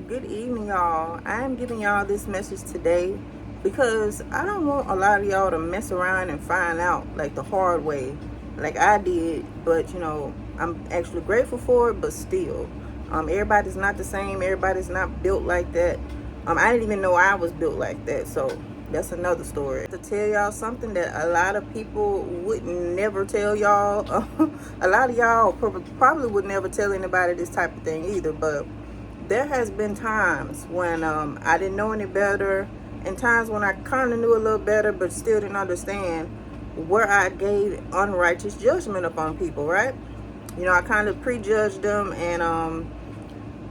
Good evening, y'all. I am giving y'all this message today because I don't want a lot of y'all to mess around and find out like the hard way, like I did. But I'm actually grateful for it. But still, everybody's not the same. Everybody's not built like that. I didn't even know I was built like that. So that's another story. To tell y'all something that a lot of people would never tell y'all. A lot of y'all probably would never tell anybody this type of thing either. But there has been times when I didn't know any better, and times when I kind of knew a little better but still didn't understand, where I gave unrighteous judgment upon people, right? I kind of prejudged them, and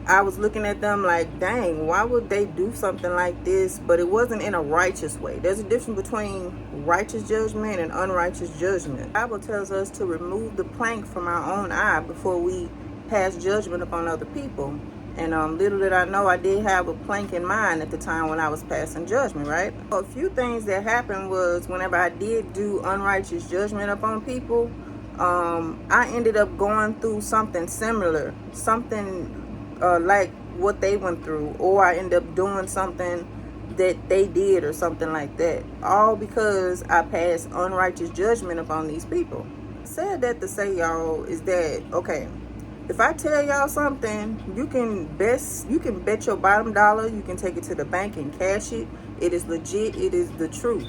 I was looking at them like, dang, why would they do something like this? But it wasn't in a righteous way. There's a difference between righteous judgment and unrighteous judgment. The Bible tells us to remove the plank from our own eye before we pass judgment upon other people. And little did I know, I did have a plank in mind at the time when I was passing judgment, right? A few things that happened was whenever I did do unrighteous judgment upon people, I ended up going through something similar, something like what they went through, or I ended up doing something that they did or something like that, all because I passed unrighteous judgment upon these people. I said that to say, y'all, is that okay, if I tell y'all something, you can bet your bottom dollar, you can take it to the bank and cash it. It is legit. It is the truth.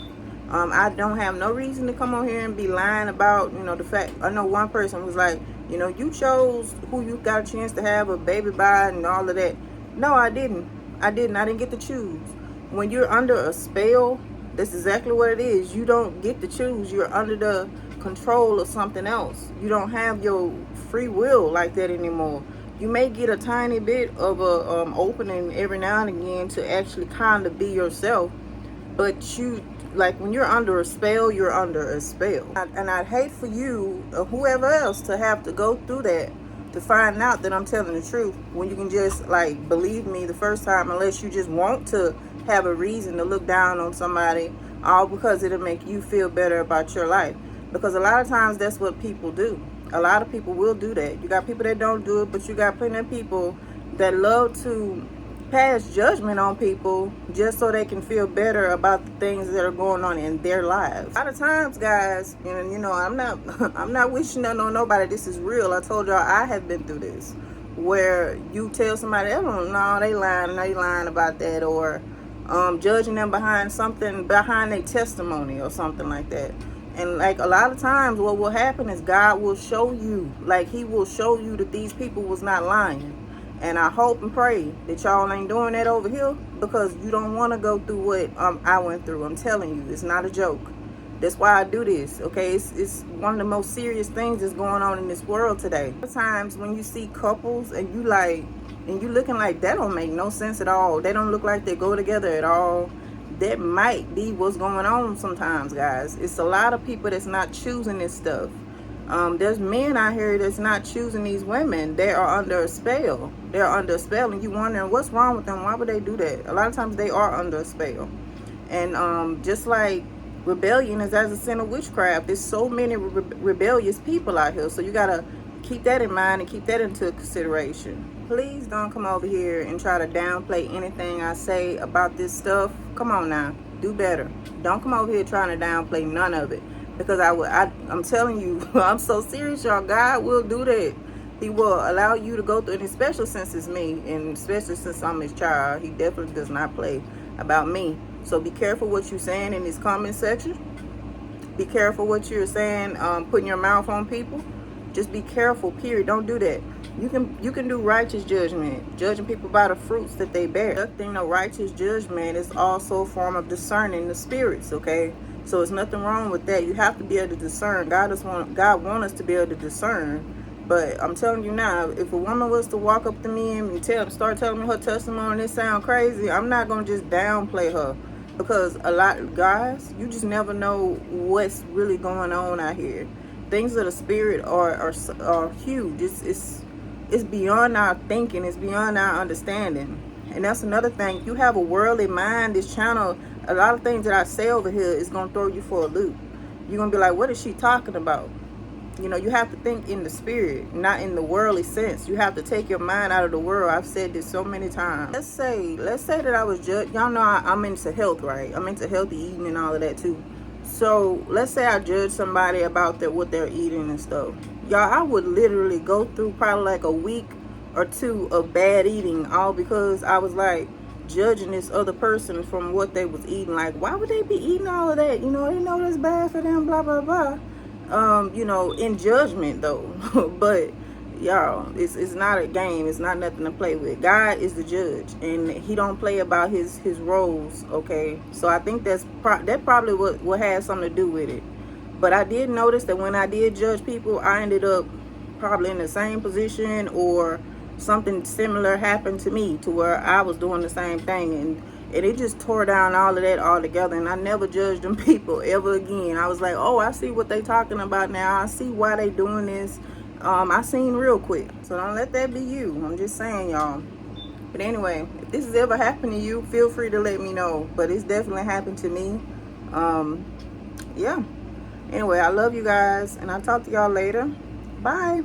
I don't have no reason to come on here and be lying about, the fact. I know one person was like, you chose who you got a chance to have a baby by and all of that. No, I didn't. I didn't get to choose. When you're under a spell, that's exactly what it is. You don't get to choose. You're under the control of something else. You don't have your free will like that anymore. You may get a tiny bit of a opening every now and again to actually kind of be yourself, but when you're under a spell, you're under a spell. And I'd hate for you or whoever else to have to go through that to find out that I'm telling the truth, when you can just believe me the first time, unless you just want to have a reason to look down on somebody, all because it'll make you feel better about your life. Because a lot of times that's what people do. A lot of people will do that. You got people that don't do it, but you got plenty of people that love to pass judgment on people just so they can feel better about the things that are going on in their lives. A lot of times, guys, I'm not wishing that on nobody. This is real. I told y'all I have been through this, where you tell somebody, oh no, they lying about that, or judging them behind their testimony or something like that. And a lot of times what will happen is God will show you, he will show you that these people was not lying. And I hope and pray that y'all ain't doing that over here, because you don't want to go through what I went through. I'm telling you, it's not a joke. That's why I do this, okay? It's one of the most serious things that's going on in this world today. Sometimes when you see couples and you looking like that don't make no sense at all. They don't look like they go together at all. That might be what's going on sometimes, guys. It's a lot of people that's not choosing this stuff. There's men out here that's not choosing these women. They are under a spell. They're under a spell, and you wondering what's wrong with them. Why would they do that? A lot of times they are under a spell. And just like rebellion is as a sin of witchcraft, there's so many rebellious people out here. So you gotta keep that in mind and keep that into consideration. Please don't come over here and try to downplay anything I say about this stuff. Come on now, do better. Don't come over here trying to downplay none of it, because I'm telling you, I'm so serious, y'all. God will do that. He will allow you to go through, and especially since it's me, and especially since I'm his child, he definitely does not play about me. So be careful what you're saying in this comment section. Be careful what you're saying, putting your mouth on people. Just be careful, period. Don't do that. You can do righteous judgment, judging people by the fruits that they bear. Nothing, no righteous judgment is also a form of discerning the spirits, okay? So there's nothing wrong with that. You have to be able to discern. God wants us to be able to discern. But I'm telling you now, if a woman was to walk up to me and start telling me her testimony and it sound crazy, I'm not going to just downplay her. Because a lot of guys, you just never know what's really going on out here. Things of the spirit are huge. It's beyond our thinking. It's beyond our understanding. And that's another thing. If you have a worldly mind, this channel, a lot of things that I say over here is going to throw you for a loop. You're going to be like, what is she talking about? You know, you have to think in the spirit, not in the worldly sense. You have to take your mind out of the world. I've said this so many times. Let's say that I was judged. Y'all know I'm into health, right? I'm into healthy eating and all of that too. So let's say I judge somebody about what they're eating and stuff. Y'all, I would literally go through probably like a week or two of bad eating, all because I was like judging this other person from what they was eating. Like, why would they be eating all of that? You know, they know that's bad for them, blah blah blah. You know, in judgment though. But y'all, it's not a game. It's not nothing to play with. God is the judge, and he don't play about his roles. Okay, so I think that probably what has something to do with it. But I did notice that when I did judge people, I ended up probably in the same position, or something similar happened to me to where I was doing the same thing, and it just tore down all of that altogether. And I never judged them people ever again. I was like, oh, I see what they talking about now. I see why they doing this. I seen real quick. So don't let that be you. I'm just saying, y'all. But anyway, if this has ever happened to you, feel free to let me know. But it's definitely happened to me. Yeah. Anyway, I love you guys, and I'll talk to y'all later. Bye.